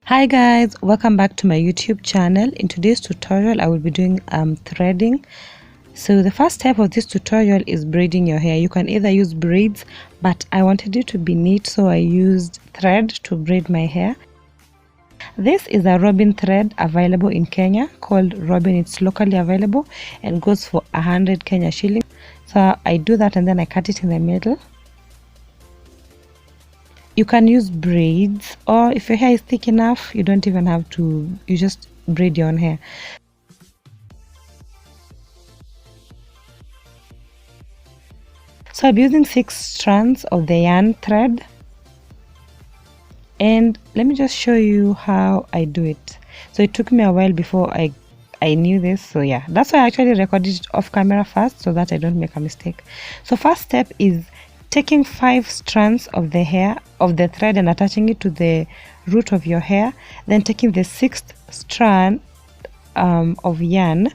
Hi guys, welcome back to my YouTube channel. In today's tutorial I will be doing threading. So the first step of this tutorial is braiding your hair. You can either use braids, but I wanted it to be neat, so I used thread to braid my hair. This is a robin thread available in Kenya called robin. It's locally available and goes for 100 Kenya shillings. So I do that and then I cut it in the middle. You can use braids, or if your hair is thick enough, you don't even have to, you just braid your own hair. So I'm using 6 strands of the yarn thread, and let me just show you how I do it. So it took me a while before I knew this, so yeah, that's why I actually recorded it off camera first so that I don't make a mistake. So first step is taking 5 strands of the hair of the thread and attaching it to the root of your hair, then taking the 6th strand of yarn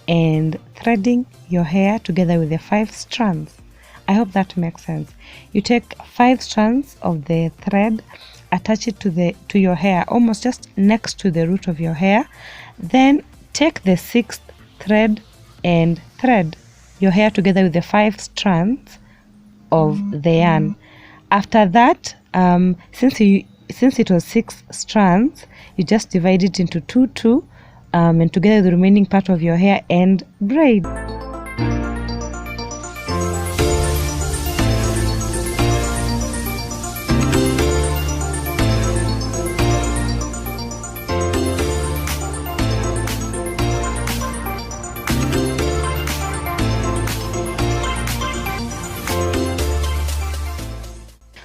and threading your hair together with the 5 strands. I hope that makes sense. You take 5 strands of the thread, attach it to your hair almost just next to the root of your hair, then take the 6th thread and thread your hair together with the 5 strands of the yarn. After that, since it was 6 strands, you just divide it into two, and together the remaining part of your hair and braid.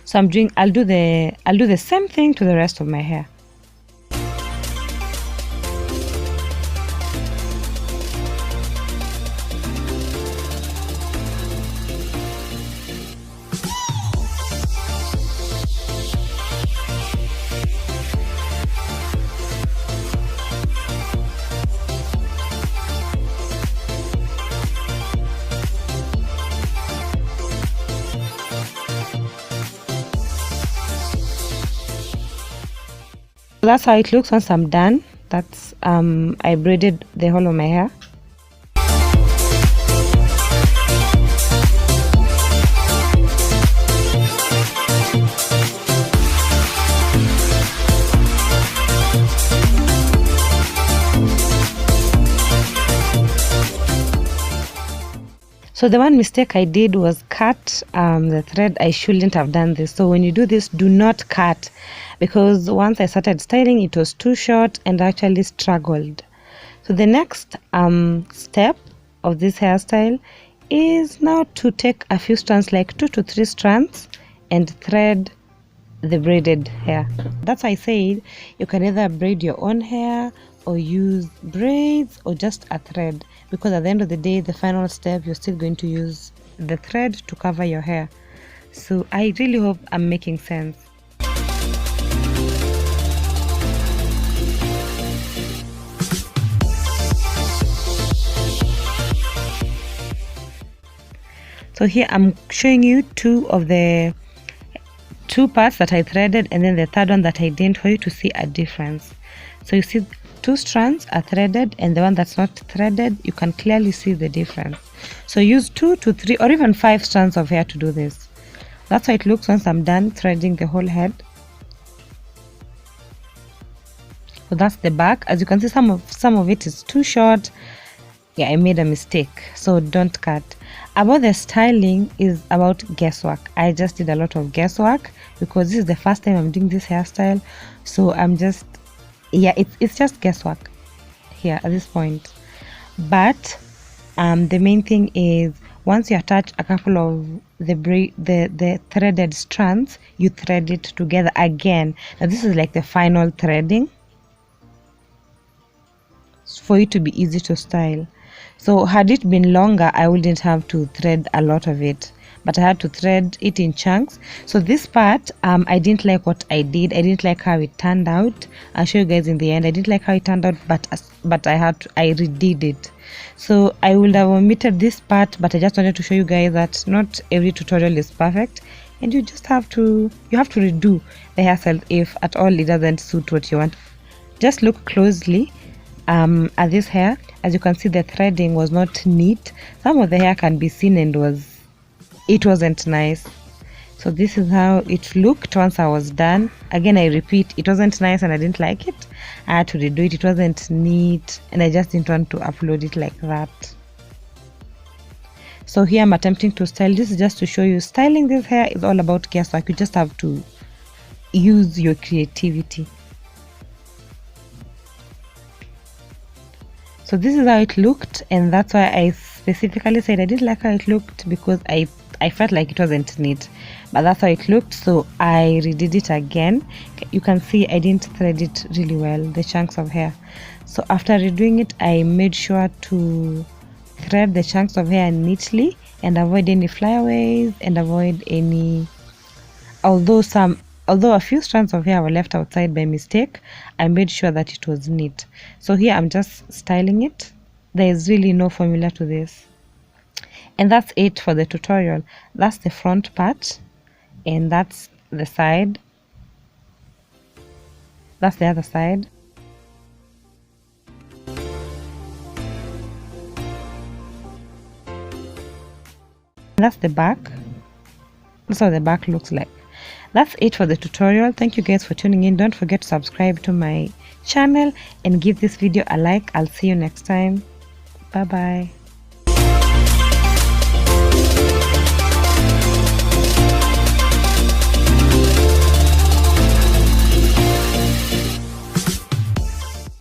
So I'll do the same thing to the rest of my hair. That's how it looks once I'm done. That's I braided the whole of my hair. So the one mistake I did was cut the thread. I shouldn't have done this. So when you do this, do not cut, because once I started styling, it was too short and actually struggled. So the next step of this hairstyle is now to take a few strands, like 2 to 3 strands, and thread the braided hair. That's why I said you can either braid your own hair or use braids or just a thread, because at the end of the day, the final step, you're still going to use the thread to cover your hair. So I really hope I'm making sense. So here I'm showing you 2 of the 2 parts that I threaded, and then the third one that I didn't, for you to see a difference. So you see 2 strands are threaded, and the one that's not threaded, you can clearly see the difference. So use 2 to 3 or even 5 strands of hair to do this. That's how it looks once I'm done threading the whole head. So that's the back. As you can see, some of it is too short. Yeah, I made a mistake, so don't cut. About the styling is about guesswork. I just did a lot of guesswork because this is the first time I'm doing this hairstyle. So I'm just, yeah, it's just guesswork here at this point. But the main thing is, once you attach a couple of the threaded strands, you thread it together again. Now this is like the final threading for it to be easy to style. So had it been longer, I wouldn't have to thread a lot of it, but I had to thread it in chunks. So this part, I didn't like what I did. I didn't like how it turned out. I'll show you guys in the end. I didn't like how it turned out, but I redid it. So I would have omitted this part, but I just wanted to show you guys that not every tutorial is perfect, and you just have to redo the hairstyle if at all it doesn't suit what you want just look closely at this hair. As you can see, the threading was not neat. Some of the hair can be seen and it wasn't nice. So this is how it looked once I was done. Again, I repeat, it wasn't nice and I didn't like it. I had to redo it. It wasn't neat and I just didn't want to upload it like that. So here I'm attempting to style. This is just to show you styling this hair is all about guesswork. You just have to use your creativity. So this is how it looked, and that's why I specifically said I didn't like how it looked, because I felt like it wasn't neat, but that's how it looked. So I redid it again. You can see I didn't thread it really well, the chunks of hair. So after redoing it, I made sure to thread the chunks of hair neatly and avoid any flyaways and avoid any, although a few strands of hair were left outside by mistake, I made sure that it was neat. So here I'm just styling it. There is really no formula to this. And that's it for the tutorial. That's the front part, and that's the side. That's the other side. That's the back. That's how the back looks like. That's it for the tutorial. Thank you guys for tuning in. Don't forget to subscribe to my channel and give this video a like. I'll see you next time. Bye bye.